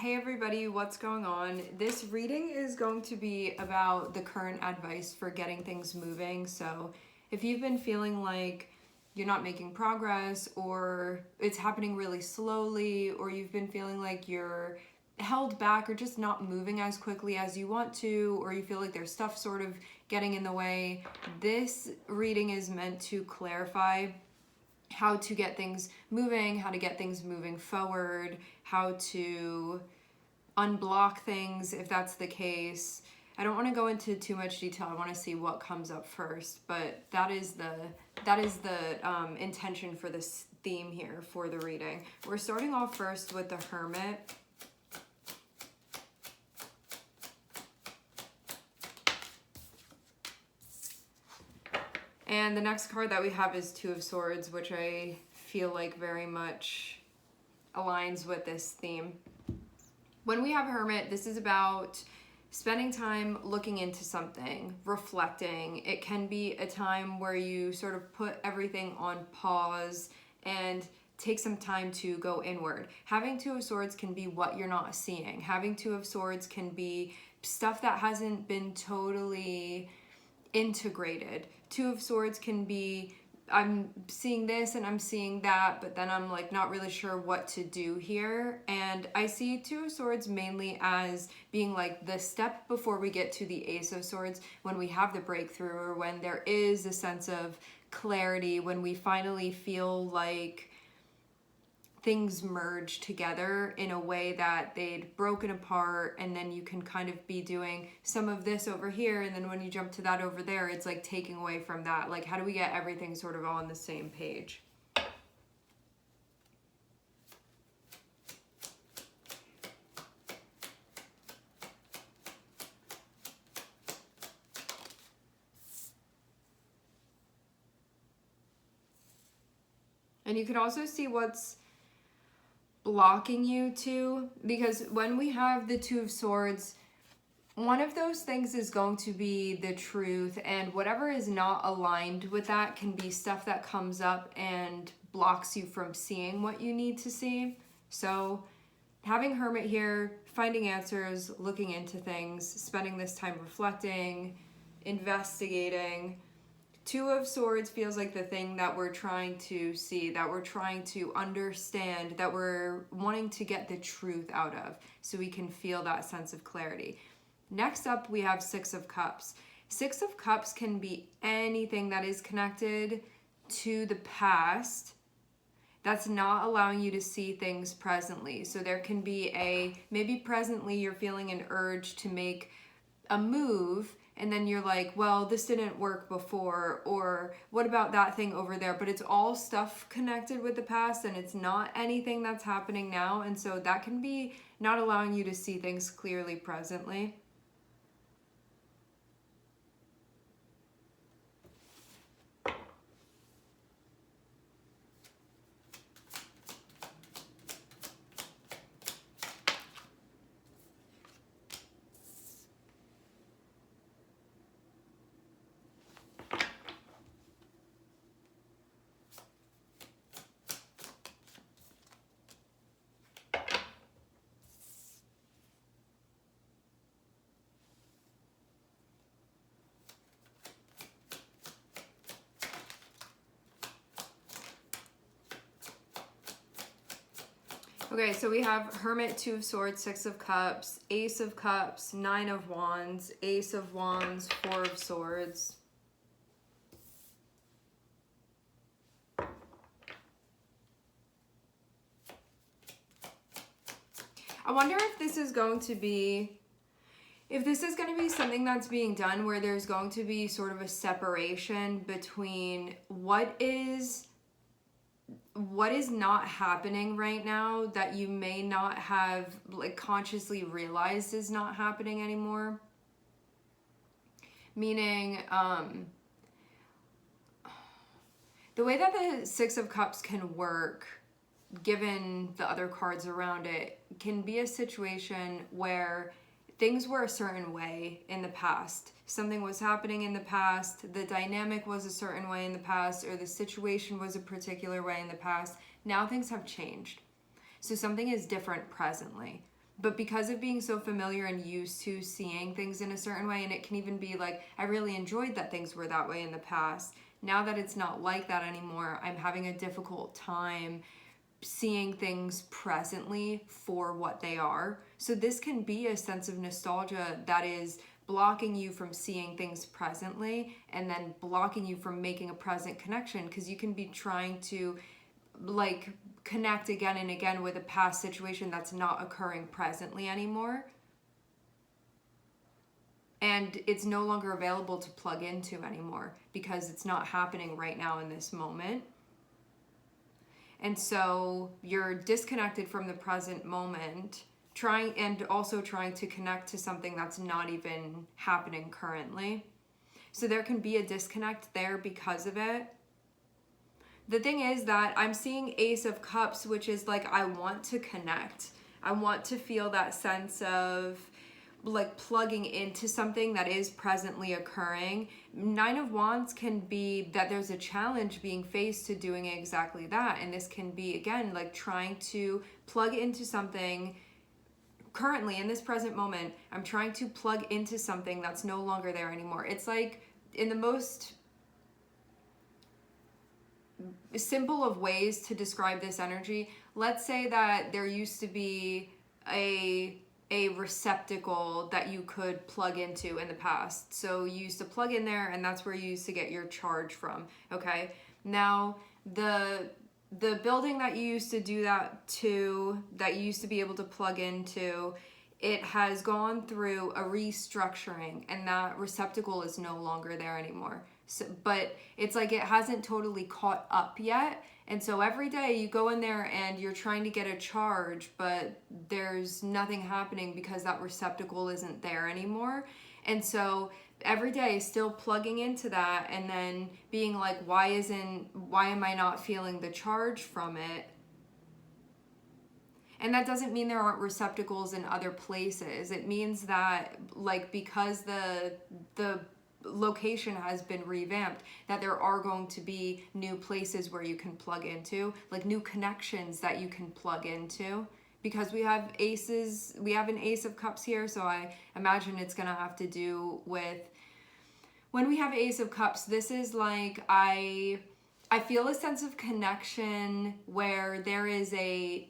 Hey everybody, what's going on? This reading is going to be about the current advice for getting things moving. So if you've been feeling like you're not making progress, or it's happening really slowly, or you've been feeling like you're held back or just not moving as quickly as you want to, or you feel like there's stuff sort of getting in the way, this reading is meant to clarify how to get things moving, how to get things moving forward, how to unblock things if that's the case. I don't want to go into too much detail. I want to see what comes up first, but that is the intention for this theme here for the reading. We're starting off first with the Hermit. And the next card that we have is Two of Swords, which I feel like very much aligns with this theme. When we have Hermit, this is about spending time looking into something, reflecting. It can be a time where you sort of put everything on pause and take some time to go inward. Having Two of Swords can be what you're not seeing. Having Two of Swords can be stuff that hasn't been totally integrated. Two of Swords can be, I'm seeing this and I'm seeing that, but then I'm like not really sure what to do here. And I see Two of Swords mainly as being like the step before we get to the Ace of Swords, when we have the breakthrough, or when there is a sense of clarity, when we finally feel like things merge together in a way that they'd broken apart, and then you can kind of be doing some of this over here, and then when you jump to that over there, it's like taking away from that. Like, how do we get everything sort of on the same page? And you can also see what's blocking you too, because when we have the Two of Swords, one of those things is going to be the truth, and whatever is not aligned with that can be stuff that comes up and blocks you from seeing what you need to see. So having Hermit here, finding answers, looking into things, spending this time reflecting, investigating. Two of Swords feels like the thing that we're trying to see, that we're trying to understand, that we're wanting to get the truth out of, so we can feel that sense of clarity. Next up, we have Six of Cups. Six of Cups can be anything that is connected to the past that's not allowing you to see things presently. So there can be maybe presently you're feeling an urge to make a move, and then you're like, well, this didn't work before, or what about that thing over there? But it's all stuff connected with the past, and it's not anything that's happening now. And so that can be not allowing you to see things clearly presently. Okay, so we have Hermit, Two of Swords, Six of Cups, Ace of Cups, Nine of Wands, Ace of Wands, Four of Swords. I wonder if this is going to be, something that's being done where there's going to be sort of a separation between what is not happening right now that you may not have like consciously realized is not happening anymore. Meaning, the way that the Six of Cups can work, given the other cards around it, can be a situation where things were a certain way in the past. Something was happening in the past, the dynamic was a certain way in the past, or the situation was a particular way in the past. Now things have changed. So something is different presently. But because of being so familiar and used to seeing things in a certain way, and it can even be like, I really enjoyed that things were that way in the past. Now that it's not like that anymore, I'm having a difficult time seeing things presently for what they are. So this can be a sense of nostalgia that is blocking you from seeing things presently and then blocking you from making a present connection, because you can be trying to like connect again and again with a past situation that's not occurring presently anymore, and it's no longer available to plug into anymore because it's not happening right now in this moment. And so you're disconnected from the present moment, trying to connect to something that's not even happening currently. So there can be a disconnect there because of it. The thing is that I'm seeing Ace of Cups, which is like, I want to connect. I want to feel that sense of like plugging into something that is presently occurring. Nine of Wands can be that there's a challenge being faced to doing exactly that. And this can be, again, like trying to plug into something currently in this present moment. I'm trying to plug into something that's no longer there anymore. It's like, in the most simple of ways to describe this energy, let's say that there used to be a receptacle that you could plug into in the past. So you used to plug in there, and that's where you used to get your charge from. Okay, now the building that you used to do that to, that you used to be able to plug into, it has gone through a restructuring, and that receptacle is no longer there anymore. So, but it's like it hasn't totally caught up yet. And so every day you go in there and you're trying to get a charge, but there's nothing happening because that receptacle isn't there anymore. And so every day still plugging into that and then being like, why am I not feeling the charge from it? And that doesn't mean there aren't receptacles in other places. It means that, like, because the location has been revamped, that there are going to be new places where you can plug into, like new connections that you can plug into. Because we have an Ace of Cups here, so I imagine it's gonna have to do with, when we have Ace of Cups, this is like, I feel a sense of connection where there is a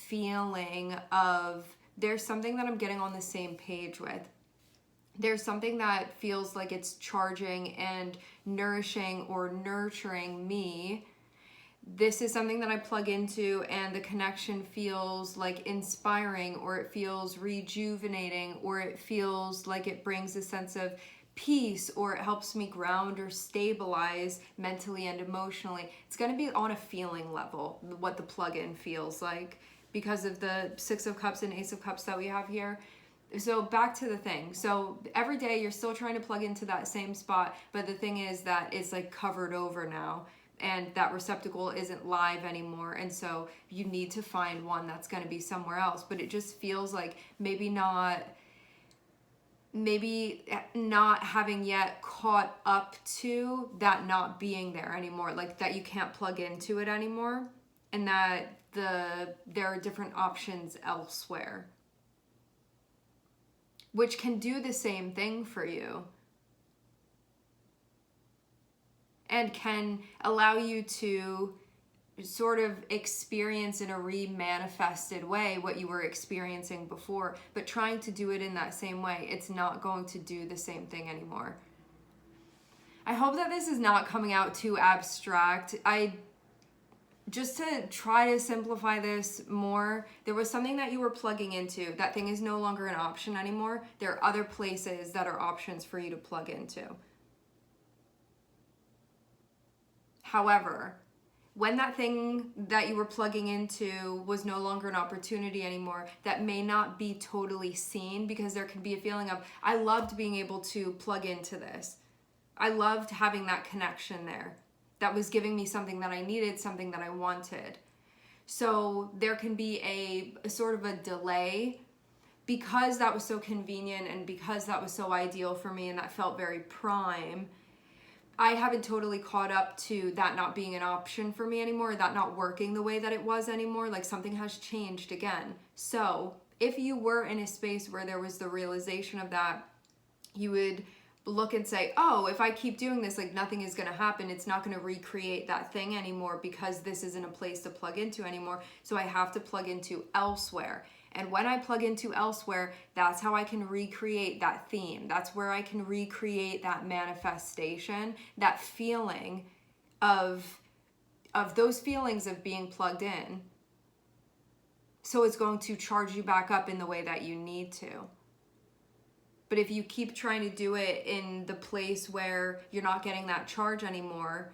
feeling of, there's something that I'm getting on the same page with. There's something that feels like it's charging and nourishing or nurturing me. This is something that I plug into, and the connection feels like inspiring, or it feels rejuvenating, or it feels like it brings a sense of peace, or it helps me ground or stabilize mentally and emotionally. It's going to be on a feeling level, what the plug-in feels like, because of the Six of Cups and Ace of Cups that we have here. So back to the thing. So every day you're still trying to plug into that same spot, but the thing is that it's like covered over now, and that receptacle isn't live anymore. And so you need to find one that's going to be somewhere else. But it just feels like maybe not having yet caught up to that not being there anymore, like that you can't plug into it anymore, and that there are different options elsewhere, which can do the same thing for you and can allow you to sort of experience in a remanifested way what you were experiencing before, but trying to do it in that same way, it's not going to do the same thing anymore. I hope that this is not coming out too abstract. Just to try to simplify this more, there was something that you were plugging into. That thing is no longer an option anymore. There are other places that are options for you to plug into. However, when that thing that you were plugging into was no longer an opportunity anymore, that may not be totally seen, because there can be a feeling of, I loved being able to plug into this. I loved having that connection there. That was giving me something that I needed, something that I wanted. So there can be a sort of a delay, because that was so convenient and because that was so ideal for me and that felt very prime. I haven't totally caught up to that not being an option for me anymore, that not working the way that it was anymore. Like something has changed again. So if you were in a space where there was the realization of that, you would look and say, oh, if I keep doing this, like nothing is going to happen. It's not going to recreate that thing anymore because this isn't a place to plug into anymore. So I have to plug into elsewhere. And when I plug into elsewhere, that's how I can recreate that theme. That's where I can recreate that manifestation, that feeling of those feelings of being plugged in. So it's going to charge you back up in the way that you need to. But if you keep trying to do it in the place where you're not getting that charge anymore,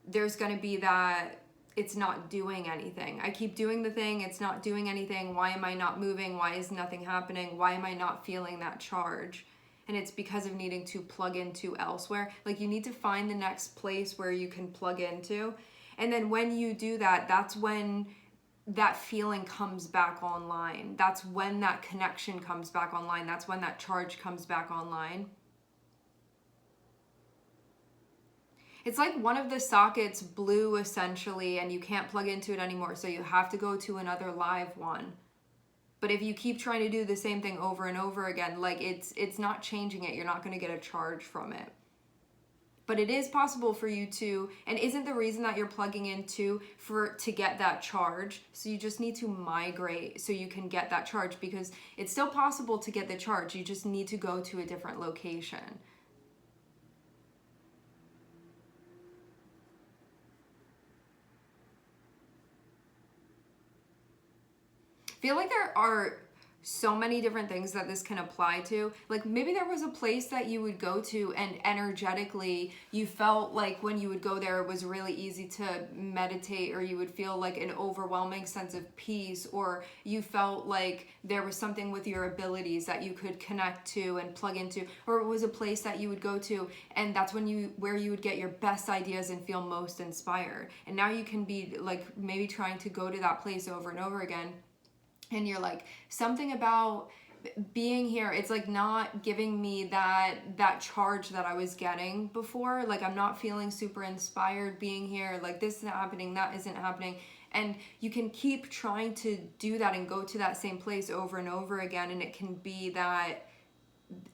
there's going to be that it's not doing anything. I keep doing the thing, it's not doing anything. Why am I not moving? Why is nothing happening? Why am I not feeling that charge? And it's because of needing to plug into elsewhere. Like, you need to find the next place where you can plug into. And then when you do that, that's when that feeling comes back online. That's when that connection comes back online. That's when that charge comes back online. It's like one of the sockets blew essentially, and you can't plug into it anymore, so you have to go to another live one. But if you keep trying to do the same thing over and over again, like it's not changing it. You're not going to get a charge from it. But it is possible for you to, and isn't the reason that you're plugging into to get that charge. So you just need to migrate so you can get that charge, because it's still possible to get the charge. You just need to go to a different location. I feel like there are so many different things that this can apply to. Like, maybe there was a place that you would go to and energetically you felt like when you would go there it was really easy to meditate, or you would feel like an overwhelming sense of peace, or you felt like there was something with your abilities that you could connect to and plug into, or it was a place that you would go to and that's where you would get your best ideas and feel most inspired. And now you can be like maybe trying to go to that place over and over again, and you're like, something about being here, it's like not giving me that charge that I was getting before. Like, I'm not feeling super inspired being here. Like, this isn't happening, that isn't happening. And you can keep trying to do that and go to that same place over and over again, and it can be that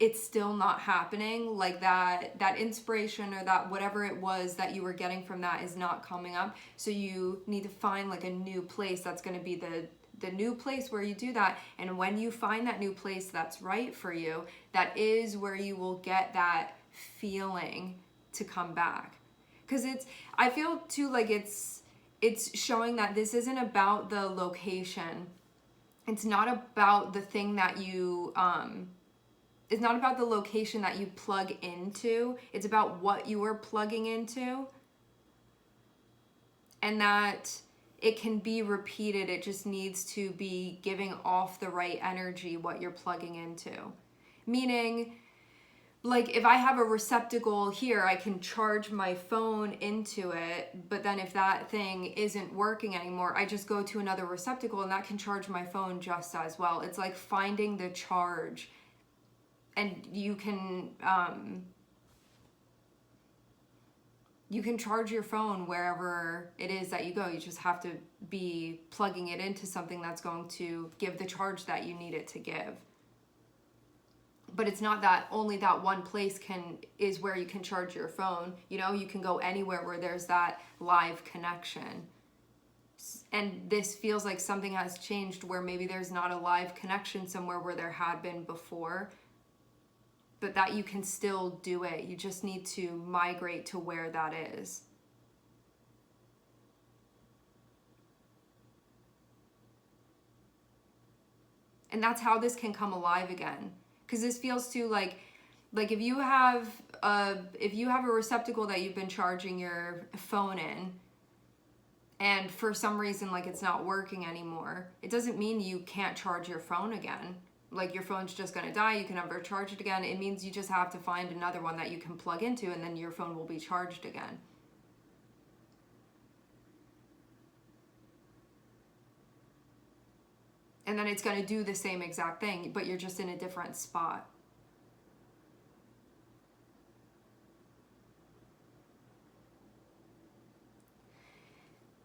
it's still not happening. Like that inspiration or that whatever it was that you were getting from that is not coming up. So you need to find like a new place that's going to be the new place where you do that. And when you find that new place that's right for you, that is where you will get that feeling to come back. Because I feel too like it's showing that this isn't about the location. It's not about the thing that you it's not about the location that you plug into. It's about what you are plugging into, and that it can be repeated. It just needs to be giving off the right energy, what you're plugging into. Meaning, like, if I have a receptacle here, I can charge my phone into it, but then if that thing isn't working anymore, I just go to another receptacle and that can charge my phone just as well. It's like finding the charge. And you can charge your phone wherever it is that you go. You just have to be plugging it into something that's going to give the charge that you need it to give. But it's not that only that one place is where you can charge your phone. You know, you can go anywhere where there's that live connection. And this feels like something has changed where maybe there's not a live connection somewhere where there had been before. But that you can still do it. You just need to migrate to where that is. And that's how this can come alive again. Because this feels too like if you have a receptacle that you've been charging your phone in, and for some reason like it's not working anymore, it doesn't mean you can't charge your phone again. Like your phone's just gonna die, you can never charge it again. It means you just have to find another one that you can plug into, and then your phone will be charged again. And then it's gonna do the same exact thing, but you're just in a different spot.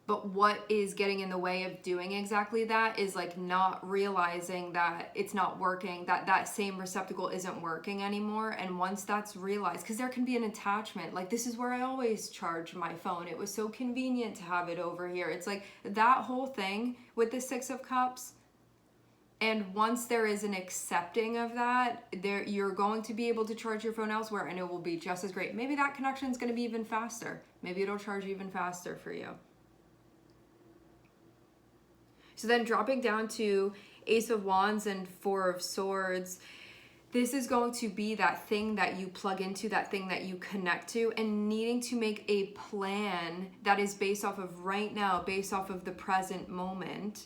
But what is getting in the way of doing exactly that is like not realizing that it's not working, that that same receptacle isn't working anymore. And once that's realized, because there can be an attachment, like this is where I always charge my phone. It was so convenient to have it over here. It's like that whole thing with the Six of Cups. And once there is an accepting of that, you're going to be able to charge your phone elsewhere and it will be just as great. Maybe that connection is going to be even faster. Maybe it'll charge even faster for you. So then dropping down to Ace of Wands and Four of Swords, this is going to be that thing that you plug into, that thing that you connect to, and needing to make a plan that is based off of right now, based off of the present moment.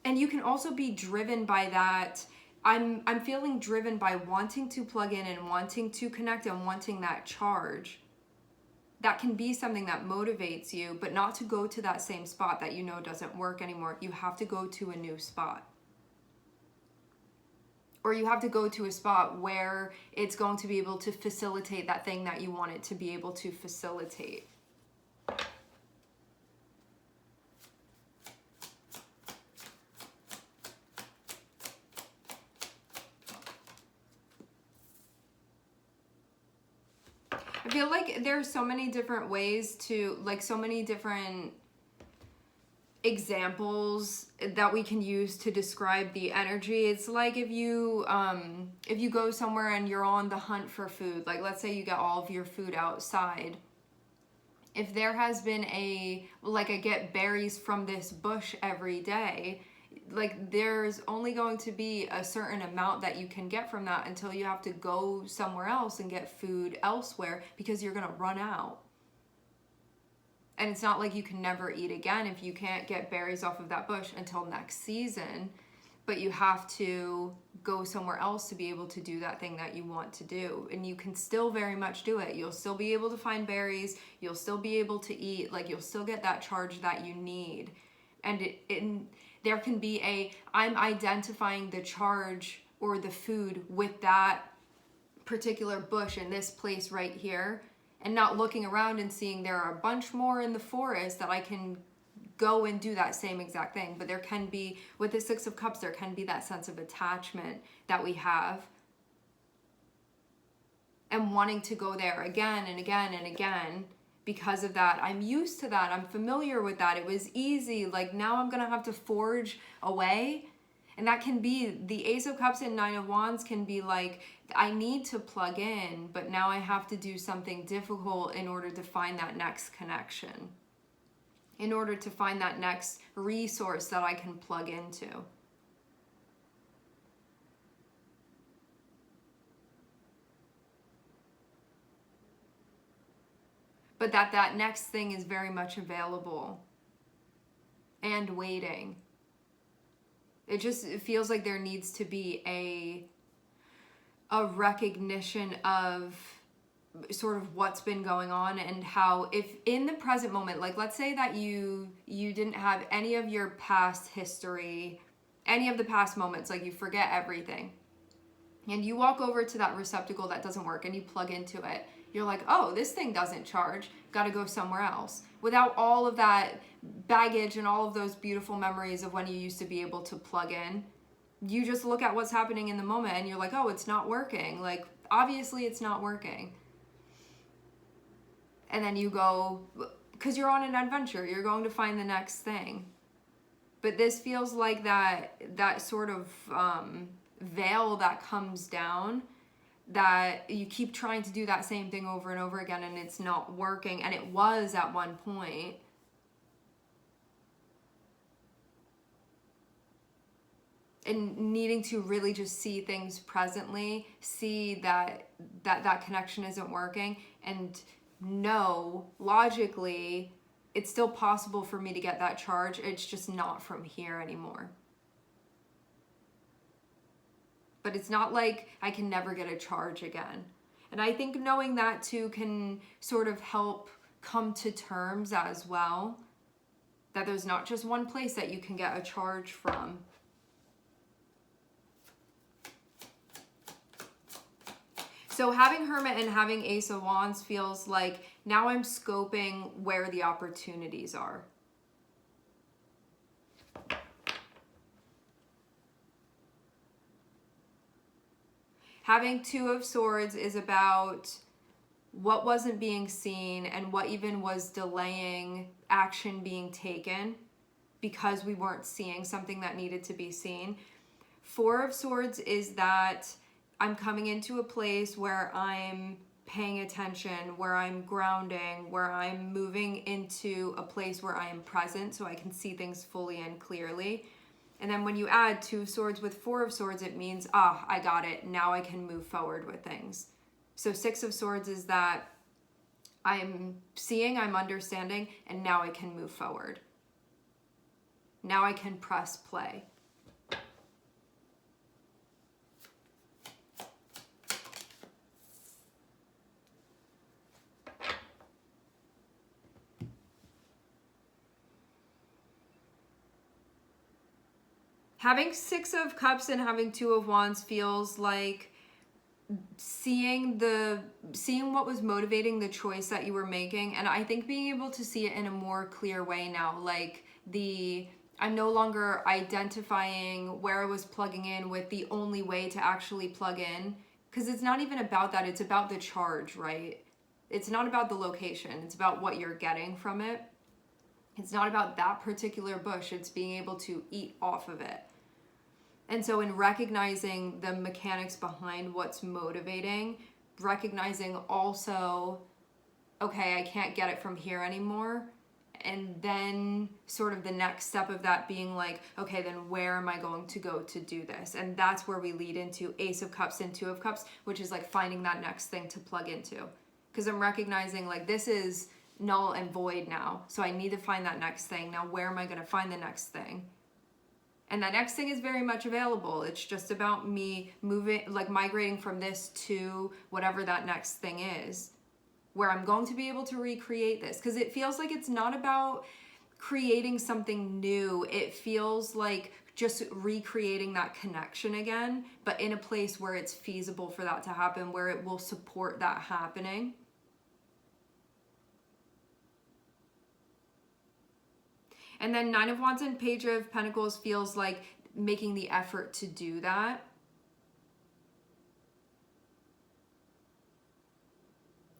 And you can also be driven by that. I'm feeling driven by wanting to plug in and wanting to connect and wanting that charge. That can be something that motivates you, but not to go to that same spot that you know doesn't work anymore. You have to go to a new spot. Or you have to go to a spot where it's going to be able to facilitate that thing that you want it to be able to facilitate. I feel like there's so many different ways to, like so many different examples that we can use to describe the energy. It's like if you go somewhere and you're on the hunt for food, like let's say you get all of your food outside. If there has been I get berries from this bush every day, like there's only going to be a certain amount that you can get from that until you have to go somewhere else and get food elsewhere because you're going to run out. And it's not like you can never eat again if you can't get berries off of that bush until next season, but you have to go somewhere else to be able to do that thing that you want to do. And you can still very much do it. You'll still be able to find berries. You'll still be able to eat. Like you'll still get that charge that you need. And there can be I'm identifying the charge or the food with that particular bush in this place right here, and not looking around and seeing there are a bunch more in the forest that I can go and do that same exact thing. But there can be, with the Six of Cups, there can be that sense of attachment that we have and wanting to go there again and again and again. Because of that, I'm used to that. I'm familiar with that. It was easy. Like now I'm going to have to forge away. And that can be the Ace of Cups and Nine of Wands can be like, I need to plug in, but now I have to do something difficult in order to find that next connection, in order to find that next resource that I can plug into. But that next thing is very much available and waiting. It feels like there needs to be a recognition of sort of what's been going on and how, if in the present moment, like let's say that you didn't have any of your past history, any of the past moments, like you forget everything, and you walk over to that receptacle that doesn't work and you plug into it. You're like, oh, this thing doesn't charge, gotta go somewhere else. Without all of that baggage and all of those beautiful memories of when you used to be able to plug in, you just look at what's happening in the moment and you're like, oh, it's not working. Like, obviously it's not working. And then you go, because you're on an adventure, you're going to find the next thing. But this feels like that sort of veil that comes down, that you keep trying to do that same thing over and over again and it's not working, and it was at one point. And needing to really just see things presently, see that connection isn't working, and know logically it's still possible for me to get that charge, it's just not from here anymore. But it's not like I can never get a charge again. And I think knowing that too can sort of help come to terms as well, that there's not just one place that you can get a charge from. So having Hermit and having Ace of Wands feels like now I'm scoping where the opportunities are. Having Two of Swords is about what wasn't being seen and what even was delaying action being taken because we weren't seeing something that needed to be seen. Four of Swords is that I'm coming into a place where I'm paying attention, where I'm grounding, where I'm moving into a place where I am present so I can see things fully and clearly. And then when you add Two of Swords with Four of Swords, it means, I got it. Now I can move forward with things. So Six of Swords is that I'm seeing, I'm understanding, and now I can move forward. Now I can press play. Having Six of Cups and having Two of Wands feels like seeing what was motivating the choice that you were making, and I think being able to see it in a more clear way now, like I'm no longer identifying where I was plugging in with the only way to actually plug in, because it's not even about that, it's about the charge, right? It's not about the location, it's about what you're getting from it. It's not about that particular bush, it's being able to eat off of it. And so in recognizing the mechanics behind what's motivating, recognizing also, okay, I can't get it from here anymore. And then sort of the next step of that being like, okay, then where am I going to go to do this? And that's where we lead into Ace of Cups and Two of Cups, which is like finding that next thing to plug into. Because I'm recognizing like this is null and void now. So I need to find that next thing. Now, where am I going to find the next thing? And that next thing is very much available. It's just about me moving, like migrating from this to whatever that next thing is, where I'm going to be able to recreate this. Because it feels like it's not about creating something new. It feels like just recreating that connection again, but in a place where it's feasible for that to happen, where it will support that happening. And then Nine of Wands and Page of Pentacles feels like making the effort to do that.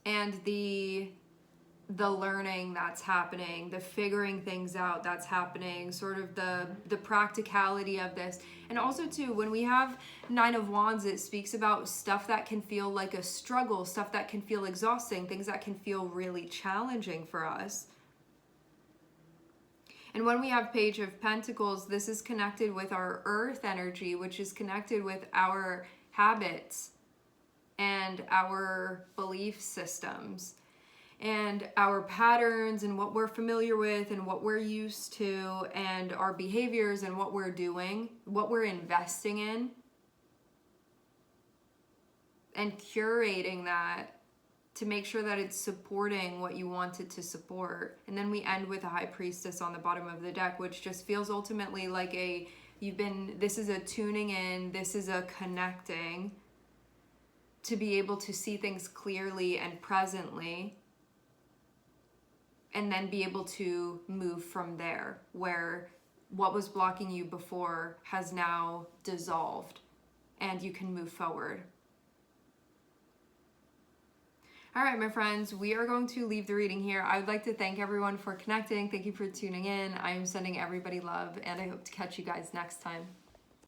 And the learning that's happening, the figuring things out that's happening, sort of the practicality of this. And also too, when we have Nine of Wands, it speaks about stuff that can feel like a struggle, stuff that can feel exhausting, things that can feel really challenging for us. And when we have Page of Pentacles, this is connected with our earth energy, which is connected with our habits and our belief systems and our patterns and what we're familiar with and what we're used to and our behaviors and what we're doing, what we're investing in, and curating that to make sure that it's supporting what you want it to support. And then we end with a High Priestess on the bottom of the deck, which just feels ultimately like this is a tuning in, this is a connecting to be able to see things clearly and presently, and then be able to move from there, where what was blocking you before has now dissolved and you can move forward. All right, my friends, we are going to leave the reading here. I would like to thank everyone for connecting. Thank you for tuning in. I am sending everybody love, and I hope to catch you guys next time.